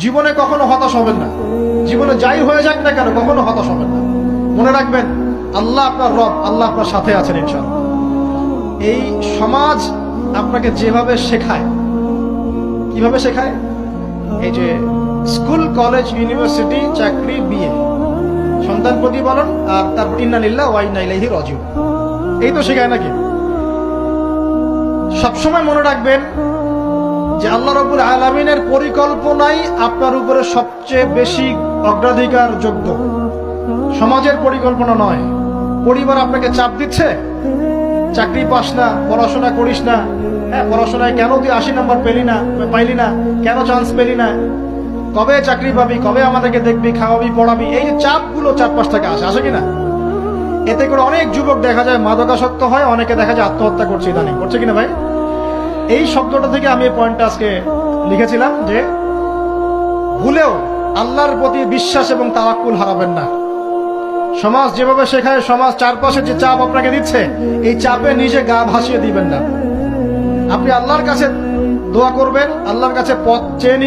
জীবনে কখনো হতাশ হবেন না। জীবনে যাই হয়ে যাক না কেন কখনো হতাশ হবেন না। মনে রাখবেন আল্লাহ আপনার রব, আল্লাহ আপনার সাথে আছেন ইনশাআল্লাহ। এই সমাজ আপনাকে যেভাবে শেখায়, কিভাবে শেখায়, এই যে স্কুল, কলেজ, ইউনিভার্সিটি, চাকরি, বিয়ে, সন্তান প্রতিপালন, আর তারপর ইন্না লিল্লাহি ওয়া ইন্না ইলাইহি রাজিউন, এই তো শেখায় নাকি? সবসময় মনে রাখবেন যে আল্লাহ রাব্বুল আলামিনের পরিকল্পনাই আপনার উপরে সবচেয়ে বেশি অগ্রাধিকার যোগ্য, সমাজের পরিকল্পনা নয়। পরিবার আপনাকে চাপ দিচ্ছে, চাকরি পাস না, পড়াশোনা করিস না, হ্যাঁ পড়াশোনায় কেন তুই 80 নাম্বার পাইলি না, কেন চান্স পেলি না, কবে চাকরি পাবি, কবে আমাদেরকে দেখবি, খাওয়াবি, পড়াবি, এই যে চাপগুলো চারপাশ থেকে আসে কিনা? এতে করে অনেক যুবক দেখা যায় মাদকাসক্ত হয়, অনেকে দেখা যায় আত্মহত্যা করছে, ইদানিং করছে কিনা ভাই? এই শব্দটা থেকে আমি এই পয়েন্টটা আজকে লিখেছিলাম যে ভুলেও আল্লাহর প্রতি বিশ্বাস এবং তাওয়াক্কুল হারাবেন না। সমাজ যেভাবে শেখায়, সমাজ চারপাশে যে চাপ আপনাকে দিচ্ছে, এই চাপে নিজে গা ভাসিয়ে দিবেন না। আপনি আল্লাহর কাছে দোয়া করবেন, আল্লাহর কাছে পথ চেয়ে